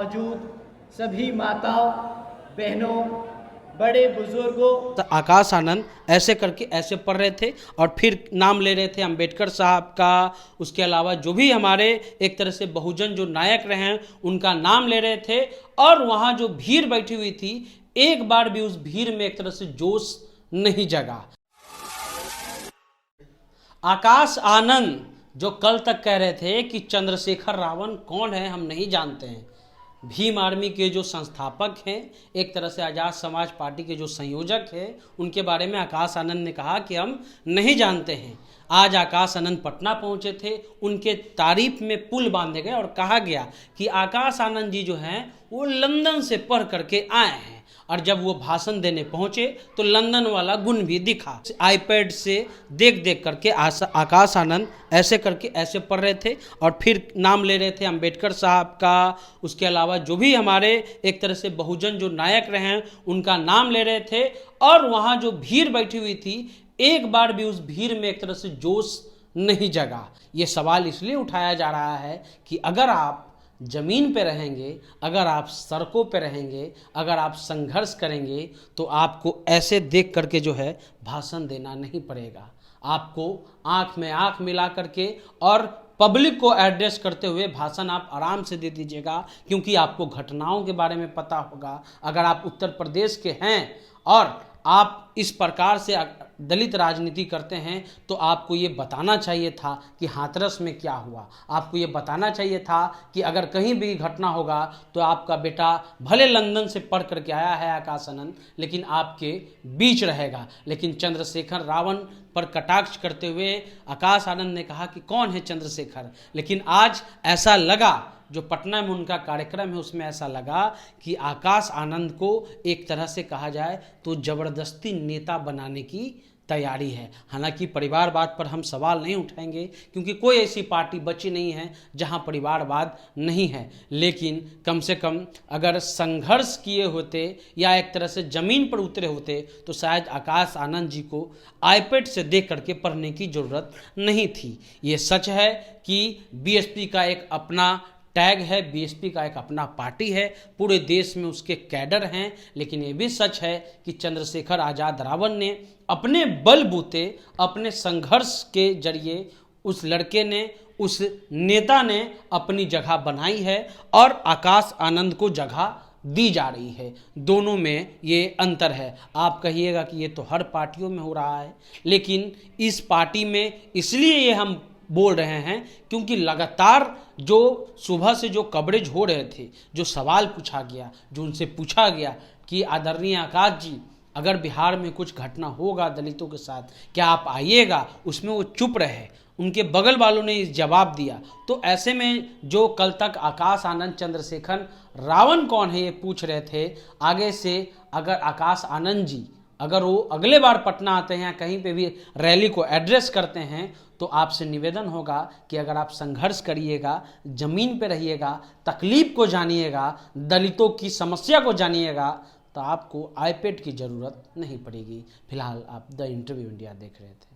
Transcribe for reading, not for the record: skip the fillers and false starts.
मौजूद सभी माताओं, बहनों, बड़े बुजुर्गों। तो आकाश आनंद ऐसे करके ऐसे पढ़ रहे थे और फिर नाम ले रहे थे अंबेडकर साहब का, उसके अलावा जो भी हमारे एक तरह से बहुजन जो नायक रहे हैं उनका नाम ले रहे थे। और वहाँ जो भीड़ बैठी हुई थी, एक बार भी उस भीड़ में एक तरह से जोश नहीं जगा। आकाश आनंद जो कल तक कह रहे थे कि चंद्रशेखर रावण कौन है हम नहीं जानते हैं, भीम आर्मी के जो संस्थापक हैं, एक तरह से आज़ाद समाज पार्टी के जो संयोजक हैं, उनके बारे में आकाश आनंद ने कहा कि हम नहीं जानते हैं। आज आकाश आनंद पटना पहुंचे थे, उनके तारीफ में पुल बांधे गए और कहा गया कि आकाश आनंद जी जो हैं वो लंदन से पढ़ करके आए हैं। और जब वो भाषण देने पहुंचे तो लंदन वाला गुण भी दिखा। आईपैड से देख देख करके आकाश आनंद ऐसे करके ऐसे पढ़ रहे थे और फिर नाम ले रहे थे अंबेडकर साहब का, उसके अलावा जो भी हमारे एक तरह से बहुजन जो नायक रहे हैं उनका नाम ले रहे थे। और वहाँ जो भीड़ बैठी हुई थी, एक बार भी उस भीड़ में एक तरह से जोश नहीं जगा। ये सवाल इसलिए उठाया जा रहा है कि अगर आप जमीन पे रहेंगे, अगर आप सड़कों पे रहेंगे, अगर आप संघर्ष करेंगे, तो आपको ऐसे देख करके जो है भाषण देना नहीं पड़ेगा। आपको आंख में आंख मिला करके और पब्लिक को एड्रेस करते हुए भाषण आप आराम से दे दीजिएगा, क्योंकि आपको घटनाओं के बारे में पता होगा। अगर आप उत्तर प्रदेश के हैं और आप इस प्रकार से दलित राजनीति करते हैं तो आपको ये बताना चाहिए था कि हाथरस में क्या हुआ। आपको ये बताना चाहिए था कि अगर कहीं भी घटना होगा तो आपका बेटा भले लंदन से पढ़ करके आया है आकाश आनंद, लेकिन आपके बीच रहेगा। लेकिन चंद्रशेखर रावण पर कटाक्ष करते हुए आकाश आनंद ने कहा कि कौन है चंद्रशेखर। लेकिन आज ऐसा लगा, जो पटना में उनका कार्यक्रम है उसमें ऐसा लगा कि आकाश आनंद को एक तरह से कहा जाए तो जबरदस्ती नेता बनाने की तैयारी है। हालांकि परिवारवाद पर हम सवाल नहीं उठाएंगे, क्योंकि कोई ऐसी पार्टी बची नहीं है जहां परिवारवाद नहीं है। लेकिन कम से कम अगर संघर्ष किए होते या एक तरह से जमीन पर उतरे होते तो शायद आकाश आनंद जी को आईपैड से देख करके पढ़ने की जरूरत नहीं थी। ये सच है कि बीएसपी का एक अपना टैग है, बीएसपी का एक अपना पार्टी है, पूरे देश में उसके कैडर हैं। लेकिन ये भी सच है कि चंद्रशेखर आज़ाद रावण ने अपने बलबूते, अपने संघर्ष के जरिए उस लड़के ने, उस नेता ने अपनी जगह बनाई है और आकाश आनंद को जगह दी जा रही है। दोनों में ये अंतर है। आप कहिएगा कि ये तो हर पार्टियों में हो रहा है, लेकिन इस पार्टी में इसलिए ये हम बोल रहे हैं क्योंकि लगातार जो सुबह से जो कवरेज हो रहे थे, जो सवाल पूछा गया, जो उनसे पूछा गया कि आदरणीय आकाश जी, अगर बिहार में कुछ घटना होगा दलितों के साथ, क्या आप आइएगा, उसमें वो चुप रहे। उनके बगल वालों ने इस जवाब दिया। तो ऐसे में जो कल तक आकाश आनंद चंद्रशेखर रावण कौन है ये पूछ रहे थे, आगे से अगर आकाश आनंद जी अगर वो अगले बार पटना आते हैं, कहीं पे भी रैली को एड्रेस करते हैं, तो आपसे निवेदन होगा कि अगर आप संघर्ष करिएगा, जमीन पे रहिएगा, तकलीफ को जानिएगा, दलितों की समस्या को जानिएगा, तो आपको आईपैड की ज़रूरत नहीं पड़ेगी। फिलहाल आप द इंटरव्यू इंडिया देख रहे थे।